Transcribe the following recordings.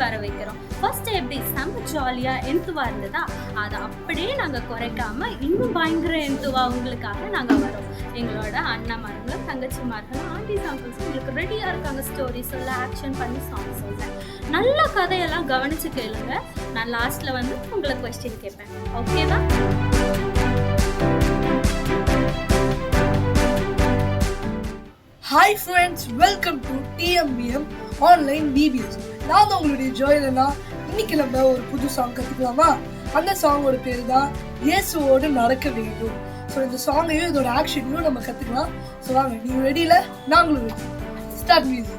வர வைக்கிறோம். ஃபர்ஸ்ட் எப்படி செம்ம ஜாலியா எந்துவா இருந்ததா, அதை அப்படியே நாங்க குறைக்காம இன்னும் பயங்கர எந்துவா உங்களுக்காக நாங்க வரோம். எங்களோட அண்ணாமார்களும் தங்கச்சிமார்களும் ஆண்டிஸ் அங்கிள்ஸும் உங்களுக்கு ரெடியா இருக்காங்க. ஸ்டோரி சொல்ல, ஆக்ஷன் பண்ணி சாங் சொல்ல. நல்ல கதையெல்லாம் கவனிச்சு கேளுங்க. நான் லாஸ்ட்ல வந்து உங்களை கொஸ்டின் கேட்பேன். ஓகேவா? Hi friends, welcome to TMBM online BBS. நான் தான் உங்களுடைய ஜோயலனா. இன்னைக்கு நம்ம ஒரு புது சாங் கற்றுக்கலாமா? அந்த சாங்கோட பேர் தான் இயேசுவோடு நடக்க வேண்டும். ஸோ இந்த சாங்கையும் இதோட ஆக்ஷனையும் நம்ம கற்றுக்கலாம். ஸோ வாங்க, நீங்கள் ரெடியில், நாங்களும் ரெடி. Start music.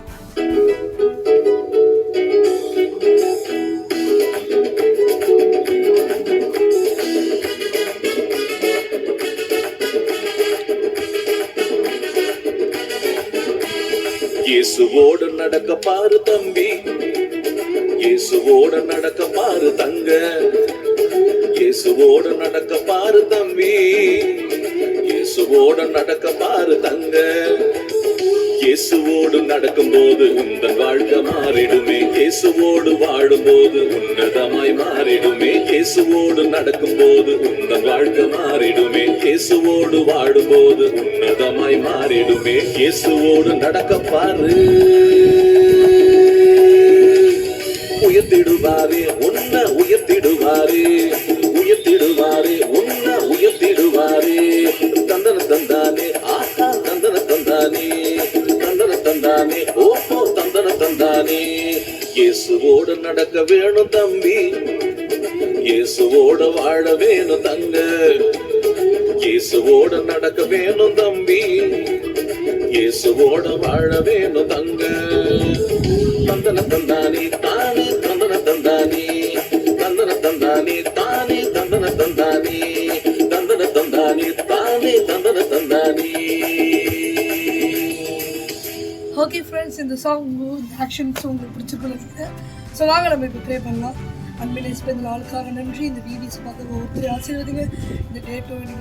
இயேசுவோடு நடக்க பாரு தம்பி, இயேசுவோடு நடக்க பாரு தங்க, இயேசுவோடு நடக்க பாரு தம்பி, இயேசுவோடு நடக்க பாரு தங்க. இயேசுவோடு நடக்கும்போது உந்தன் வாழ்க்கை மாறிடுமே, இயேசுவோடு வாழும்போது உன்னதமாய் மாறிடுமே. இயேசுவோடு நடக்கும்போது உந்தன் வாழ்க்கை மாறிடுமே, இயேசுவோடு வாழும்போது உன்னதமாய் மாறிடுமே. இயேசுவோடு நடக்க பாரு, உயர்த்திடுவாரே உன்னை உயர்த்திடுவாரே, உயர்த்திடுவாரே உன்னை உயர்த்திடுவாரே. தந்தன தந்தானே, ஆஹா தந்தன தந்தானே, தந்தன தந்தானே, ஓஹோ தந்தன தந்தானே. இயேசுவோடு நடக்க வேணும் தம்பி, இயேசுவோடு வாழ வேணும் தங்க, இயேசுவோடு நடக்க வேணும் தம்பி, இயேசுவோடு வாழ வேணும் தங்க. தந்தன தந்தானே தானே, தந்தன தந்தானே, தந்தன தந்தானே தானே, தந்தன தந்தானே, தந்தன தந்தானே தானே, தந்தன தந்தானே. ஓகே ஃப்ரெண்ட்ஸ், இந்த சாங் இந்த ஆக்ஷன்ஸ் உங்களுக்கு பிடிச்சிருக்குன்னு. ஸோ வாங்க நம்ம இப்போ ப்ளே பண்ணலாம். அன்பில் இந்த நாளுக்காக நன்றி. இந்த வீடியோஸ் பார்க்குற ஒவ்வொருத்தரையும் ஆசீர்வதிங்க. இந்த டேட்டும் நீங்கள்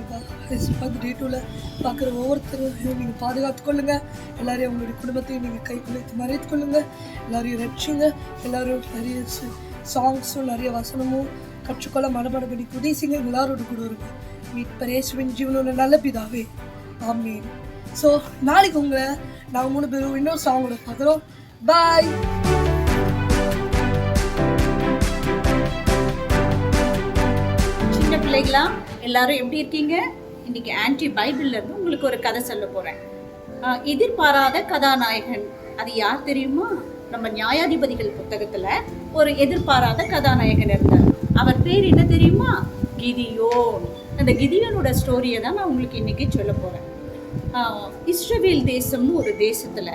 டேட்டூவில் பார்க்குற ஒவ்வொருத்தரும் நீங்கள் பாதுகாத்துக்கொள்ளுங்க. எல்லோரையும் உங்களுடைய குடும்பத்தையும் நீங்கள் கைக்குள்ளைத்து மறைத்துக்கொள்ளுங்க. எல்லோரையும் ரட்சிங்க. எல்லோரும் நிறைய சாங்ஸும் நிறைய வசனமும் கற்றுக்கொள்ள மனப்பாடம் பண்ணி குதிசிங்க. எல்லாரோட கூட இருங்க. மீட்பர் இயேசுவின் ஜீவனோட நல்ல பிதாவே, ஆமென். ஸோ நாளைக்கு உங்களை நாங்கள் 3 பேரும் இன்னொரு சாங்கோட பார்க்குறோம். பாய். சின்ன பிள்ளைகளா எல்லாரும் எப்படி இருக்கீங்க? இன்னைக்கு ஆன்டி பைபிள்ல இருந்து உங்களுக்கு ஒரு கதை சொல்ல போறேன். எதிர்பாராத கதாநாயகன். அது யார் தெரியுமா? நம்ம நியாயாதிபதிகள் புத்தகத்துல ஒரு எதிர்பாராத கதாநாயகன் இருந்தார். அவர் பேர் என்ன தெரியுமா? கிதியோன். அந்த கிதியோனோட ஸ்டோரியை தான் நான் உங்களுக்கு இன்னைக்கு சொல்ல போறேன். இஸ்ரவேல் தேசம்னு ஒரு தேசத்துல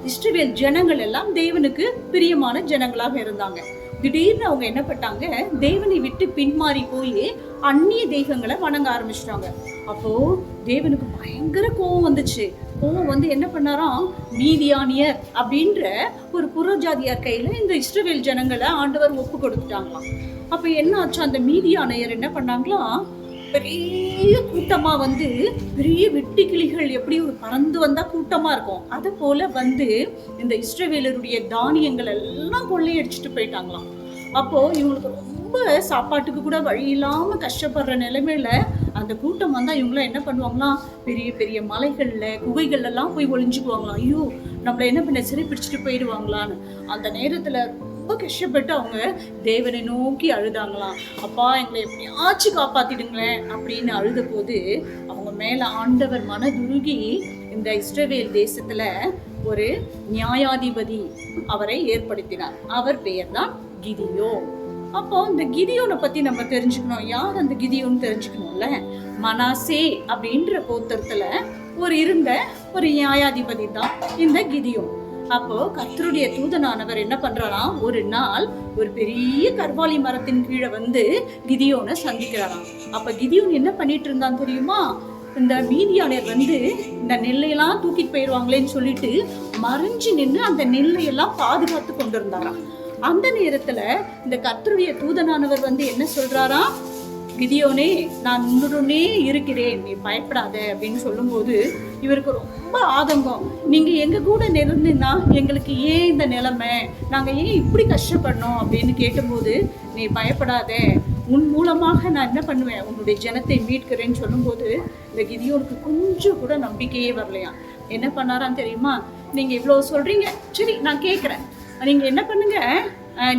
இஸ்ரவேல் ஜனங்கள் எல்லாம் தேவனுக்கு பிரியமான ஜனங்களாக இருந்தாங்க. திடீர்னு அவங்க என்ன பண்ணாங்க, தேவனை விட்டு பின்மாறி போய் அந்நிய தெய்வங்களை வணங்க ஆரம்பிச்சிட்டாங்க. அப்போ தேவனுக்கு பயங்கர கோவம் வந்துச்சு. கோவம் வந்து என்ன பண்ணாராம், மீதியானியர் அப்படின்ற ஒரு புறஜாதியார் கையில இந்த இஸ்ரவேல் ஜனங்களை ஆண்டவர் ஒப்பு கொடுத்துட்டாங்களாம். அப்ப என்ன ஆச்சு, அந்த மீதியானியர் என்ன பண்ணாங்களாம், பெரிய கூட்டமா வந்து பெரிய வெட்டி கிளிகள் எப்படி ஒரு பறந்து வந்தா கூட்டமா இருக்கும், அதை போல வந்து இந்த இஸ்ரவேலருடைய தானியங்கள் எல்லாம் கொள்ளையடிச்சிட்டு போயிட்டாங்களாம். அப்போ இவங்களுக்கு ரொம்ப சாப்பாட்டுக்கு கூட வழி இல்லாம கஷ்டப்படுற நிலைமையில அந்த கூட்டம் வந்தா இவங்களாம் என்ன பண்ணுவாங்களாம், பெரிய பெரிய மலைகள்ல குகைகள்ல எல்லாம் போய் ஒளிஞ்சுக்குவாங்களாம். ஐயோ, நம்மள என்ன பண்ண சிறை பிடிச்சிட்டு போயிடுவாங்களான்னு. அந்த நேரத்துல ரொம்ப கஷ்டப்பட்டு அவங்க தேவனை நோக்கி அழுதாங்களாம். அப்பா, எங்களை எப்படியாச்சும் காப்பாத்திடுங்களேன் அப்படின்னு அழுத போது அவங்க மேல ஆண்டவர் மனதுருகி இந்த இஸ்ரவேல் தேசத்துல ஒரு நியாயாதிபதி அவரை ஏற்படுத்தினார். அவர் பெயர் தான் கிதியோன். அப்போ இந்த கிதியோனை பத்தி நம்ம தெரிஞ்சுக்கணும். யார் அந்த கிதியோன்னு தெரிஞ்சுக்கணும்ல. மனாசே அப்படின்ற கோத்திரத்துல இருந்த ஒரு நியாயாதிபதி தான் இந்த கிதியோன். அப்போ கர்த்தருடைய தூதனானவர் என்ன பண்றாராம், ஒரு நாள் ஒரு பெரிய கர்வாலி மரத்தின் கீழே வந்து கிதியோனை சந்திக்கிறாராம். அப்ப கிதியோன் என்ன பண்ணிட்டு இருந்தான் தெரியுமா, இந்த மீதியானியர் வந்து இந்த நெல்லையெல்லாம் தூக்கிட்டு போயிடுவாங்களேன்னு சொல்லிட்டு மறைஞ்சு நின்று அந்த நெல்லையெல்லாம் பாதுகாத்து கொண்டு இருந்தாராம். அந்த நேரத்துல இந்த கர்த்தருடைய தூதனானவர் வந்து என்ன சொல்றாராம், கிதியோனே நான் உன்னுடனே இருக்கிறேன், நீ பயப்படாத அப்படின்னு சொல்லும்போது இவருக்கு ரொம்ப ஆதங்கம். நீங்க எங்க கூட நிறுந்துன்னா எங்களுக்கு ஏன் இந்த நிலைமை, நாங்க ஏன் இப்படி கஷ்டப்படணும் அப்படின்னு கேட்டும்போது, நீ பயப்படாத, உன் மூலமாக நான் என்ன பண்ணுவேன், உன்னுடைய ஜனத்தை மீட்கிறேன்னு சொல்லும்போது இந்த கிதியோனுக்கு கொஞ்சம் கூட நம்பிக்கையே வரலையாம். என்ன பண்ணாரான்னு தெரியுமா? நீங்க இவ்வளவு சொல்றீங்க, சரி நான் கேட்குறேன், நீங்க என்ன பண்ணுங்க,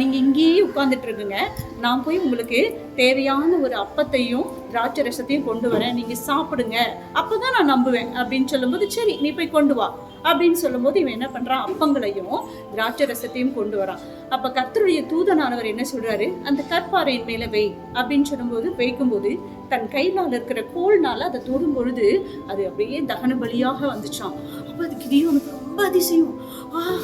நீங்கள் இங்கேயே உட்காந்துட்டு இருக்குங்க, நான் போய் உங்களுக்கு தேவையான ஒரு அப்பத்தையும் திராட்சை ரசத்தையும் கொண்டு வரேன், நீங்கள் சாப்பிடுங்க, அப்போ தான் நான் நம்புவேன் அப்படின்னு சொல்லும்போது, சரி நீ போய் கொண்டு வா அப்படின்னு சொல்லும்போது இவன் என்ன பண்ணுறான், அப்பங்களையும் திராட்சை ரசத்தையும் கொண்டு வரான். அப்போ கர்த்தருடைய தூதனானவர் என்ன சொல்கிறாரு, அந்த கற்பாறையின் மேலே வை அப்படின்னு சொல்லும்போது வைக்கும்போது தன் கையினால் இருக்கிற கோல்னால அதை தொடும் பொழுது அது அப்படியே தகன பலியாக வந்துச்சான். அப்போ அது கிதியோனுக்கு ரொம்ப அதிசயம்.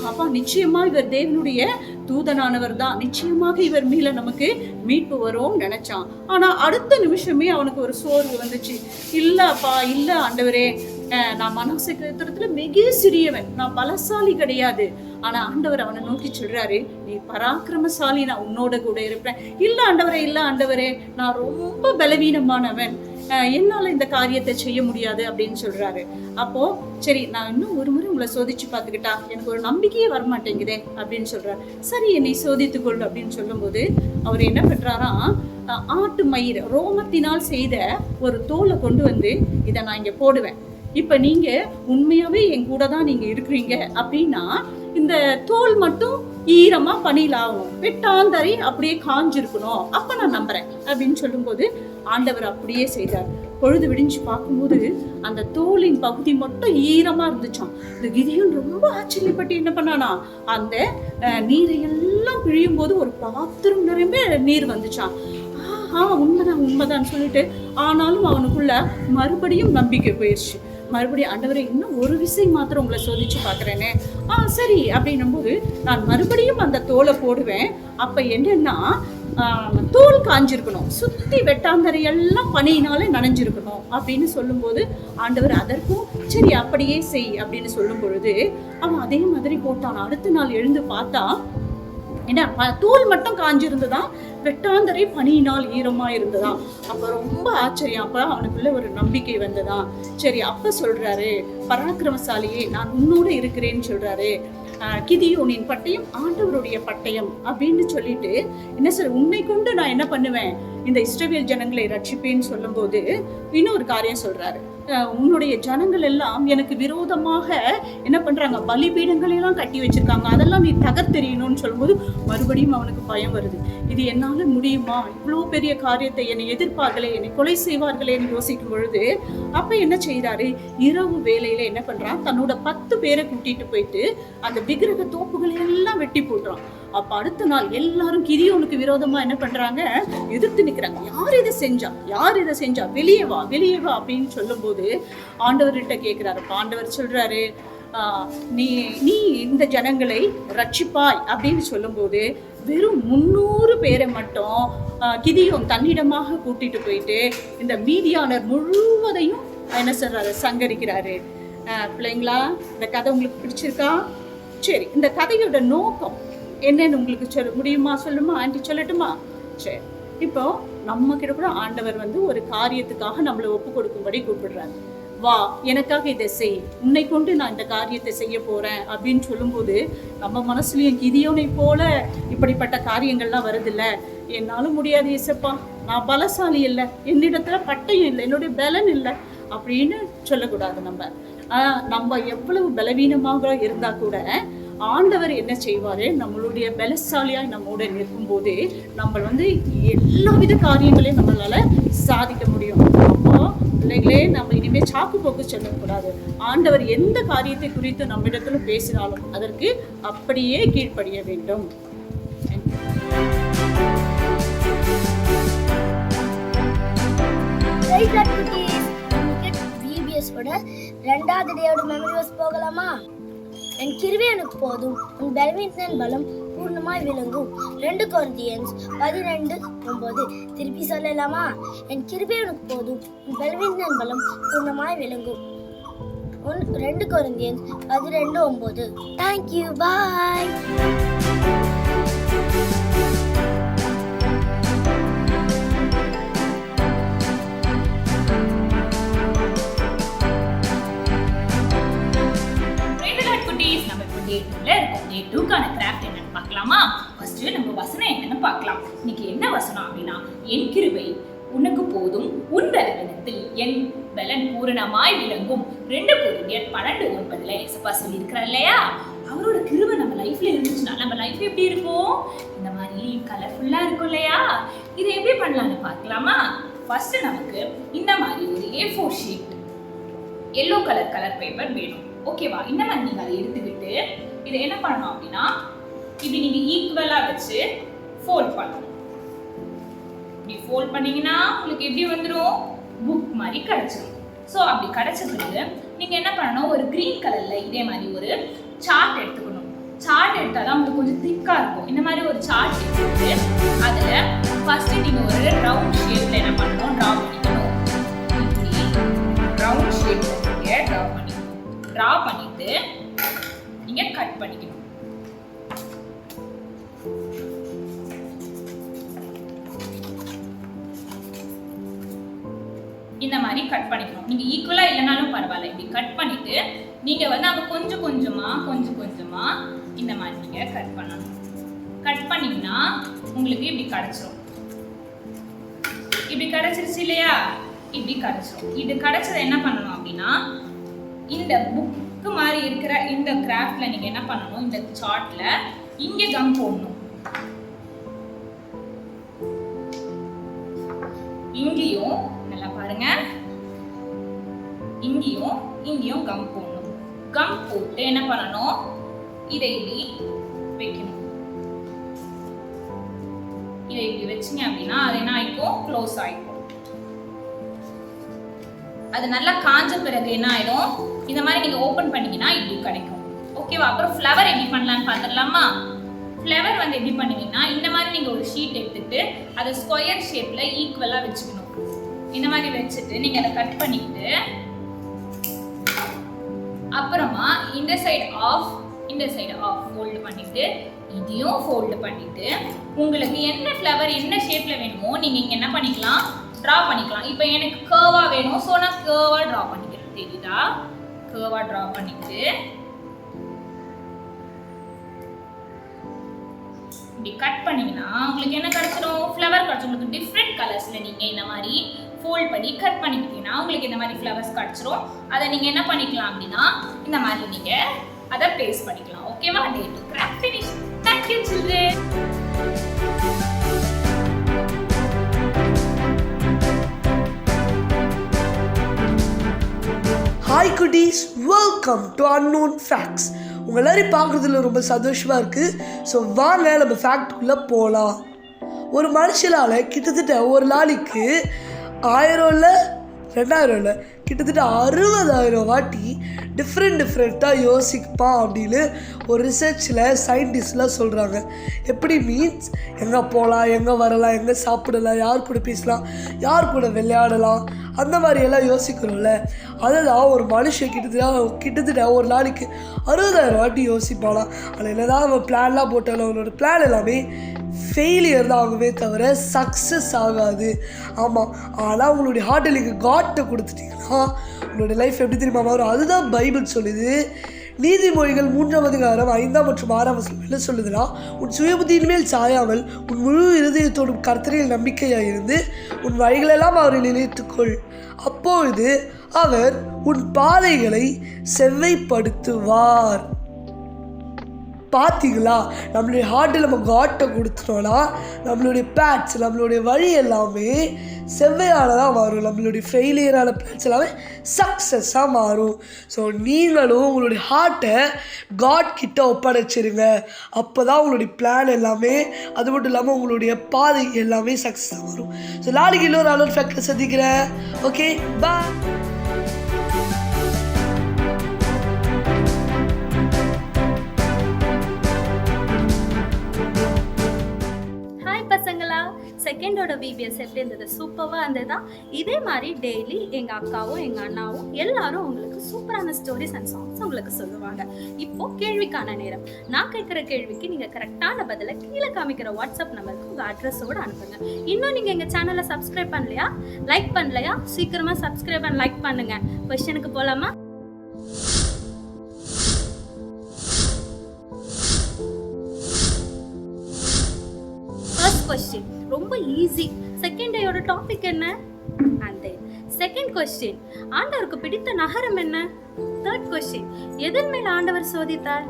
அப்பா நிச்சயமா இவர் தேவனுடைய தூதனானவர் தான், நிச்சயமாக இவர் மேல நமக்கு மீட்பு வரும் நினைச்சான். ஆனா அடுத்த நிமிஷமே அவனுக்கு ஒரு சோர்வு வந்துச்சு. இல்லப்பா, இல்ல ஆண்டவரே, நான் மனசு கேத்திரத்துல மிக சிறியவன், நான் பலசாலி கிடையாது. ஆனா ஆண்டவர் அவனை நோக்கி சொல்றாரு, நீ பராக்கிரமசாலி, நான் உன்னோட கூட இருப்பேன். இல்ல ஆண்டவரே, இல்ல ஆண்டவரே, நான் ரொம்ப பலவீனமானவன், என்னால இந்த காரியத்தை செய்ய முடியாது அப்படின்னு சொல்றாரு. அப்போ சரி நான் இன்னும் ஒரு முறை உங்களை சோதிச்சு பார்த்துக்கிட்டா எனக்கு ஒரு நம்பிக்கையே வரமாட்டேங்குதே அப்படின்னு சொல்றாரு. சரி என்னை சோதித்துக்கொள்ளு அப்படின்னு சொல்லும்போது அவர் என்ன பண்றாராம், ஆட்டு மயிர் ரோமத்தினால் செய்த ஒரு தோலை கொண்டு வந்து இதை நான் இங்க போடுவேன், இப்ப நீங்க உண்மையாவே என் கூட தான் நீங்க இருக்கிறீங்க அப்படின்னா இந்த தோல் மட்டும் ஈரமா பனியில் ஆகணும், வெட்டாந்தரை அப்படியே காஞ்சிருக்கணும், அப்ப நான் நம்புறேன் அப்படின்னு சொல்லும்போது ஆண்டவர் அப்படியே செய்தார். பொழுது விடிஞ்சு பார்க்கும்போது அந்த தோலின் பகுதி மட்டும் ஈரமா இருந்துச்சான். இந்த கிதியோன் ரொம்ப ஆச்சரியப்பட்டு என்ன பண்ணானா, அந்த நீரையெல்லாம் பிழியும் போது ஒரு பாத்திரம் நிறைய நீர் வந்துச்சான். உண்மைதான் உண்மைதான் சொல்லிட்டு ஆனாலும் அவனுக்குள்ள மறுபடியும் நம்பிக்கை போயிடுச்சு. மறுபடியும் ஆண்டவரே இன்னும் ஒரு விஷயம் மாத்திரம் உங்களை சோதிச்சு பார்க்குறேனே, சரி அப்படின்னும் போது நான் மறுபடியும் அந்த தோலை போடுவேன். அப்போ என்னன்னா தோல் காஞ்சிருக்கணும், சுற்றி வெட்டாந்தரையெல்லாம் பனியினாலே நனைஞ்சிருக்கணும் அப்படின்னு சொல்லும்போது ஆண்டவர் அதற்கும் சரி அப்படியே செய் அப்படின்னு சொல்லும் பொழுது அவன் அதே மாதிரி போட்டான். அடுத்த நாள் எழுந்து பார்த்தா என்ன, தோல் மட்டும் காஞ்சிருந்ததான், வெட்டாந்தரை பனியினால் ஈரமா இருந்ததான். அப்ப ரொம்ப ஆச்சரியம். அப்ப அவனுக்குள்ள ஒரு நம்பிக்கை வந்ததான். சரி அப்ப சொல்றாரு, பராக்கிரமசாலியே நான் உன்னோட இருக்கிறேன்னு சொல்றாரு. கிதியோனின் பட்டயம் ஆண்டவருடைய பட்டயம் அப்படின்னு சொல்லிட்டு என்ன சொல்ற, உன்னை கொண்டு நான் என்ன பண்ணுவேன், இந்த இஸ்ரவேல் ஜனங்களை ரட்சிப்பேன்னு சொல்லும் போது இன்னொரு காரியம் சொல்றாரு, உன்னுடைய ஜனங்கள் எல்லாம் எனக்கு விரோதமாக என்ன பண்றாங்க, பலிபீடங்களை எல்லாம் கட்டி வச்சிருக்காங்க, அதெல்லாம் நீ தகர்த்தெறியணும்னு சொல்லும்போது மறுபடியும் அவனுக்கு பயம் வருது. இது என்னால முடியுமா, இவ்வளோ பெரிய காரியத்தை என்னை எதிர்ப்பார்களே, என்னை கொலை செய்வார்களேன்னு யோசிக்கும் பொழுது அப்ப என்ன செய்யறாரு, இரவு வேலையில என்ன பண்றான், தன்னோட 10 பேரை கூட்டிட்டு போயிட்டு அந்த விக்கிரக தோப்புகளை எல்லாம் வெட்டி போடுறான். அப்ப அடுத்த நாள் எல்லாரும் கிதியோனுக்கு விரோதமா என்ன பண்றாங்க, எதிர்த்து நிக்கிறாங்க. யார் இதை செஞ்சா, யார் இதை செஞ்சா, வெளியே வா வெளியே வா அப்படின்னு சொல்லும் போது ஆண்டவர்கிட்ட கேட்கிறாரு. ஆண்டவர் சொல்றாரு, நீ நீ இந்த ஜனங்களை ரட்சிப்பாய் அப்படின்னு சொல்லும் போது வெறும் 300 பேரை மட்டும் கிதியோன் தன்னிடமாக கூட்டிட்டு போயிட்டு இந்த மீதியானர் முழுவதையும் என்ன சொல்றாரு, சங்கரிக்கிறாரு. பிள்ளைங்களா, இந்த கதை உங்களுக்கு பிடிச்சிருக்கா? சரி, இந்த கதையோட நோக்கம் என்னன்னு உங்களுக்கு சொல்ல முடியுமா, சொல்லுமா ஆண்டி, சொல்லட்டுமா? சரி, இப்போ நம்ம கிட்ட கூட ஆண்டவர் ஒரு காரியத்துக்காக நம்மளை ஒப்பு கொடுக்கும்படி கூப்பிடுறாரு. வா எனக்காக இதை செய், உன்னை கொண்டு நான் இந்த காரியத்தை செய்ய போறேன் அப்படின்னு சொல்லும்போது நம்ம மனசுலயும் கிதியோனை போல இப்படிப்பட்ட காரியங்கள்லாம் வருதில்ல. என்னாலும் முடியாது இயேசப்பா, நான் பலசாலி இல்லை, என்னிடத்துல பட்டயம் இல்லை, என்னுடைய பலன் இல்லை அப்படின்னு சொல்லக்கூடாது. நம்ம எவ்வளவு பலவீனமாக இருந்தா கூட ஆண்டவர் என்ன செய்வாரு, நம்மளுடைய பலசாலியாய் நம்மோட நிற்கும் போது நம்ம எல்லா வித காரியங்களையும் நம்மளால சாதிக்க முடியும். அப்போ பிள்ளைகளே, நம்ம இனிமே சாக்கு போக்கு சொல்லக்கூடாது. ஆண்டவர் எந்த காரியத்தை குறித்து நம்மிடத்துல பேசினாலும் அதற்கு அப்படியே கீழ்ப்படிய வேண்டும். ரெண்டாவது டேயோட மெமரிஸ் போகலாமா? என் கிருபை எனக்கு போதும், உன் பலவீனத்தின் பலம் பூர்ணமாய் விளங்கும். 2 கொரிந்தியன்ஸ் 12:9. திருப்பி சொல்லலாமா? என் கிருபை எனக்கு போதும், உன் பலவீனத்தின் பலம் பூர்ணமாய் விளங்கும். 2 கொரிந்தியன்ஸ் 12:9. தேங்க்யூ, பாய். டே 2க்கான கிராஃப்ட் என்னன்னு பார்க்கலாமா? ஃபர்ஸ்ட் நம்ம வசனம் என்னன்னு பார்க்கலாம். இன்னைக்கு என்ன வசனம் அப்படின்னா, என் கிருபை உனக்கு போதும், உன் பலவீனத்தில் என் பலன் பூரணமாய் விளங்கும். 2 கொரிந்தியர் 12:9 ஏசப்பா சொல்லியிருக்கிறார் இல்லையா? அவரோட கிருபை நம்ம லைஃப்ல இருந்துச்சுன்னா நம்ம லைஃப் எப்படி இருக்கும்? இந்த மாதிரி கலர்ஃபுல்லா இருக்கும் இல்லையா? இதை எப்படி பண்ணலாம்னு பார்க்கலாமா? ஃபர்ஸ்ட் நமக்கு இந்த மாதிரி ஒரு A4 sheet yellow colour paper வேணும். ஓகேவா? இந்த மாதிரி நீங்க அதை எடுத்துக்கிட்டு இதை என்ன பண்ணணும் அப்படின்னா, இப்படி நீங்க ஈக்குவலா வச்சு ஃபோல்ட் பண்ணணும். இப்படி ஃபோல்ட் பண்ணீங்கன்னா உங்களுக்கு எப்படி வந்துடும்? புக் மாதிரி கிடைச்சிடும். ஸோ அப்படி கிடைச்சதுக்கு நீங்க என்ன பண்ணணும், ஒரு கிரீன் கலர்ல இதே மாதிரி ஒரு சார்ட் எடுத்துக்கணும். சார்ட் எடுத்தாதான் உங்களுக்கு கொஞ்சம் திக்கா இருக்கும். இந்த மாதிரி ஒரு சார்ட் எடுத்துட்டு அதுல ஃபர்ஸ்ட் நீங்க ஒரு ரவுண்ட் ஷேப்ல என்ன பண்ணணும், டிரா பண்ணிக்கணும். இப்படி ரவுண்ட் ஷேப்ல நீங்க டிரா பண்ணிட்டு நீங்க கட் பண்ணிக்கணும். இந்த மாதிரி கட் பண்ணிக்கணும். நீங்க ஈக்குவலா இல்லைனாலும் பரவாயில்ல, இப்படி கட் பண்ணிட்டு நீங்க அங்க கொஞ்சம் கொஞ்சமா இந்த மாதிரி நீங்க கட் பண்ணணும். கட் பண்ணீங்கன்னா உங்களுக்கு இப்படி கிடைச்சிரும். இப்படி கிடைச்சிருச்சு இல்லையா? இப்படி கிடைச்சிரும். இது கிடைச்சதை என்ன பண்ணணும் அப்படின்னா, இந்த புக்கு மாதிரி இருக்கிற இந்த கிராஃப்ட்ல நீங்க என்ன பண்ணணும், இந்த சார்ட்ல இங்க கம் போடணும். இங்கேயும் நல்லா பாருங்க, இங்கேயும் கம் போடணும். கம் போட்டு என்ன பண்ணணும், இதை இப்படி வைக்கணும். இதை இப்படி வச்சிங்க அப்படின்னா அது என்ன ஆயிக்கும், க்ளோஸ் ஆயிக்கும். அது நல்லா காஞ்ச பிறகு என்ன ஆயிடும், இந்த மாதிரி நீங்க ஓபன் பண்ணீங்கன்னா இப்படி கிடைக்கும். ஓகேவா? அப்புறம் ஃப்ளவர் எப்படி பண்ணலாம்னு பார்த்துடலாமா? ஃப்ளவர் எப்படி பண்ணீங்கன்னா, இந்த மாதிரி நீங்க ஒரு ஷீட் எடுத்துட்டு அதை ஸ்கொயர் ஷேப்ல ஈக்குவலா வச்சுக்கணும். இந்த மாதிரி வச்சுட்டு நீங்க அதை கட் பண்ணிட்டு அப்புறமா இந்த சைடு ஆஃப் ஃபோல்ட் பண்ணிட்டு இதையும் ஃபோல்ட் பண்ணிட்டு உங்களுக்கு என்ன ஃப்ளவர் என்ன ஷேப்ல வேணுமோ நீங்க இங்க என்ன பண்ணிக்கலாம், டிரா பண்ணிக்கலாம். இப்போ எனக்கு கர்வா வேணும், சோ நான் கர்வா டிரா பண்ணிக்கிறேன். தெரியுதா? கர்வா டிரா பண்ணிட்டு இப்படி கட் பண்ணீங்கன்னா உங்களுக்கு என்ன கிடைச்சிடும், ஃப்ளவர் கிடைச்சிடும். உங்களுக்கு டிஃப்ரெண்ட் கலர்ஸ்ல நீங்க இந்த மாதிரி ஃபோல்ட் பண்ணி கட் பண்ணிக்கிட்டீங்கன்னா உங்களுக்கு இந்த மாதிரி ஃப்ளவர்ஸ் கிடைச்சிரும். அதை நீங்க என்ன பண்ணிக்கலாம் அப்படின்னா, இந்த மாதிரி நீங்க அதை பேஸ்ட் பண்ணிக்கலாம். ஓகேவா? டே 2 craft finish. Thank you children. Hi குட்டீஸ், வெல்கம் டு அன்னோன் ஃபேக்ட்ஸ். உங்கள் எல்லாரையும் பார்க்குறதுல ரொம்ப சந்தோஷமாக இருக்குது. ஸோ வாங்க நம்ம ஃபேக்டுக்குள்ளே போகலாம். ஒரு மனுஷனால் கிட்டத்தட்ட ஒரு நாளைக்கு 1000 இல்லை 2000 இல்லை கிட்டத்தட்ட 60,000 வாட்டி டிஃப்ரெண்ட்டாக யோசிப்பான் அப்படின்னு ஒரு ரிசர்ச்சில் சயின்டிஸ்ட்லாம் சொல்கிறாங்க. எப்படி மீன்ஸ் எங்கே போகலாம், எங்கே வரலாம், எங்கே சாப்பிடலாம், யார் கூட பேசலாம், யார் கூட விளையாடலாம், அந்த மாதிரியெல்லாம் யோசிக்கிறோம்ல. அதுதான் ஒரு மனுஷன் கிட்டத்தட்ட ஒரு நாளைக்கு 60,000 வாட்டி யோசிப்பாலாம். அதில் என்னதான் அவன் பிளான்லாம் போட்டாலும் அவனோட பிளான் எல்லாமே ஃபெயிலியர் தான் ஆகுமே தவிர சக்ஸஸ் ஆகாது. ஆமாம், ஆனால் உங்களுடைய ஹார்ட்டில் நீங்கள் காட்டை கொடுத்துட்டீங்கன்னா உங்களுடைய லைஃப் எப்படி தெரியுமா மாறும்? அதுதான் பைபிள் சொல்லுது. நீதிமொழிகள் 3ஆம் அதிகாரம் 5 மற்றும் 6 என்ன சொல்லுதுன்னா, உன் சுயபுத்தியின் மேல் சாயாமல் உன் முழு இருதயத்தோடும் கர்த்தரில் நம்பிக்கையாக இருந்து உன் வழிகளெல்லாம் அவரை நினைத்துக்கொள். அப்பொழுது அவர் உன் பாதைகளை செவ்வைப்படுத்துவார். பார்த்தீங்களா? நம்மளுடைய ஹார்ட்டில் நம்ம காட்டை கொடுத்துட்டோம்னா நம்மளுடைய பேட்ச், நம்மளுடைய வழி எல்லாமே செவ்வையானதாக மாறும். நம்மளுடைய ஃபெயிலியரான பிளான்ஸ் எல்லாமே சக்ஸஸாக மாறும். ஸோ நீங்களும் உங்களுடைய ஹார்ட்டை காட் கிட்ட ஒப்படைச்சிருங்க. அப்போ தான் உங்களுடைய பிளான் எல்லாமே, அது மட்டும் இல்லாமல் உங்களுடைய பாதை எல்லாமே சக்ஸஸாக வரும். ஸோ நாளைக்கு இன்னொரு ஃபேக்டரை சந்திக்கிறேன். ஓகே, பாய். செகண்டோட VBS எப்படி இருந்தது? சூப்பராக இருந்ததா? இதே மாதிரி டெய்லி எங்கள் அக்காவும் எங்கள் அண்ணாவும் எல்லாரும் உங்களுக்கு சூப்பரான ஸ்டோரிஸ் அண்ட் சாங்ஸ் உங்களுக்கு சொல்லுவாங்க. இப்போ கேள்விக்கான நேரம். நான் கேட்குற கேள்விக்கு நீங்கள் கரெக்டான பதிலை கீழே காமிக்கிற வாட்ஸ்அப் நம்பருக்கு உங்கள் அட்ரஸோடு அனுப்புங்க. இன்னும் நீங்கள் எங்கள் சேனலை சப்ஸ்கிரைப் பண்ணலையா, லைக் பண்ணலையா, சீக்கிரமாக சப்ஸ்கிரைப் அண்ட் லைக் பண்ணுங்க. கொஸ்டினுக்கு போகலாமா? கொஸ்டின் ரொம்ப ஈஸி. செகண்ட் டேயோட டாபிக் என்ன? அண்ட் தென் செகண்ட் கொஸ்டின், ஆண்டவருக்கு பிடித்த நகரம் என்ன? தேர்ட் கொஸ்டின், எதன் மேல் ஆண்டவர் சோதித்தார்?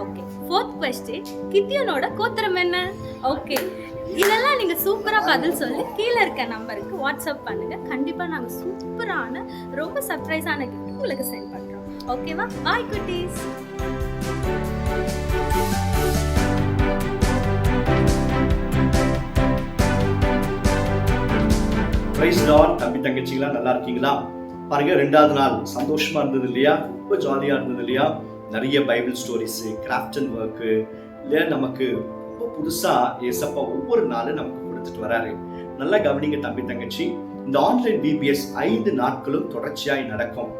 ஓகே. ஃபோர்த் கொஸ்டின், கிதியோனோட கோத்திரம் என்ன? ஓகே. இதெல்லாம் நீங்க சூப்பரா பதில் சொல்லி கீழே இருக்க நம்பருக்கு வாட்ஸ்அப் பண்ணுங்க. கண்டிப்பா நாங்க சூப்பரான ரொம்ப சர்ப்ரைஸான கிஃப்ட் உங்களுக்கு சென்ட் பண்றோம். ஓகேவா? பாய் குட்டீஸ். Praise Lord. தம்பி தங்கச்சிங்களா நல்லா இருக்கீங்களா? பாருங்க, 2வது நாள் சந்தோஷமா இருந்தது இல்லையா? ரொம்ப ஜாலியா இருந்தது இல்லையா? நிறைய Bible stories, craft and work இல்லையா? நமக்கு ரொம்ப புதுசா ஏசப்பா ஒவ்வொரு நாளும் நமக்கு கொடுத்துட்டு வராரு. நல்லா கவனிங்க தம்பி தங்கச்சி. இந்த ஆன்லைன் பிபிஎஸ் 5 நாட்களும் தொடர்ச்சியாய் நடக்கும்.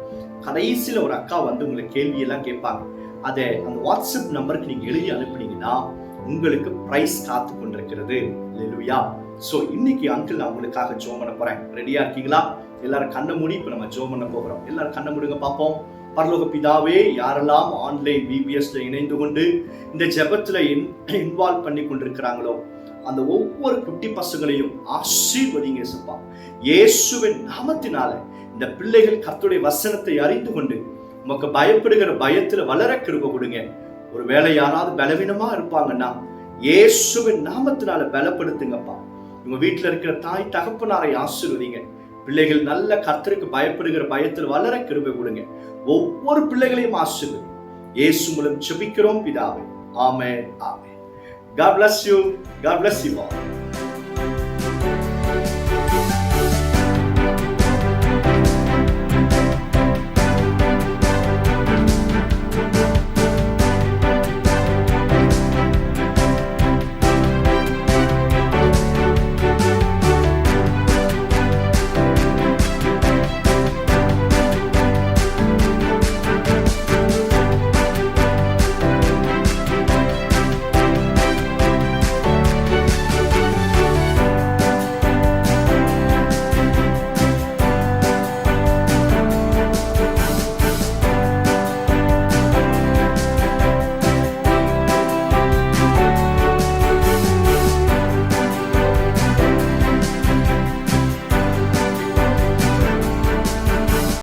கடைசியில ஒரு அக்கா வந்து உங்களுக்கு கேள்வியெல்லாம் கேட்பாங்க. அதை அந்த வாட்ஸ்அப் நம்பருக்கு நீங்க எழுதி அனுப்புனீங்கன்னா உங்களுக்கு பிரைஸ் காத்து கொண்டிருக்கிறது. அல்லேலூயா. சோ இன்னைக்கு அங்கிள் நான் உங்களுக்காக ஜெபம் பண்ண போறேன். ரெடியா இருக்கீங்களா? எல்லாரும் கண்ணை மூடி இப்ப நம்ம ஜெபம் பண்ண போகிறோம். எல்லாரும் கண்ணை மூடுங்க பார்ப்போம். பரலோக பிதாவே, யாரெல்லாம் ஆன்லைன் பிபிஎஸ்ல இணைந்து கொண்டு இந்த ஜெபத்துல இன்வால்வ் பண்ணி கொண்டிருக்கிறாங்களோ அந்த ஒவ்வொரு குட்டி பசங்களையும் ஆசீர்வதிங்க இயேசுப்பா. இயேசுவின் நாமத்தினால இந்த பிள்ளைகள் கர்த்தருடைய வசனத்தை அறிந்து கொண்டு உமக்கு பயப்படுகிற பயத்துல வளர கிருபை கொடுங்க. ஒருவேளை யாராவது பலவீனமா இருப்பாங்கன்னா இயேசுவின் நாமத்தினால பலப்படுத்துங்கப்பா. உங்க வீட்டுல இருக்கிற தாய் தகப்பனாரை ஆசீர்வதிங்க. பிள்ளைகள் நல்ல கர்த்தருக்கு பயப்படுகிற பயத்தில் வளர கிருபை கொடுங்க. ஒவ்வொரு பிள்ளைகளையும் ஆசீர்வதி. இயேசு மூலம் ஜெபிக்கிறோம் பிதாவே. ஆமென், ஆமென். God bless you. God bless you all.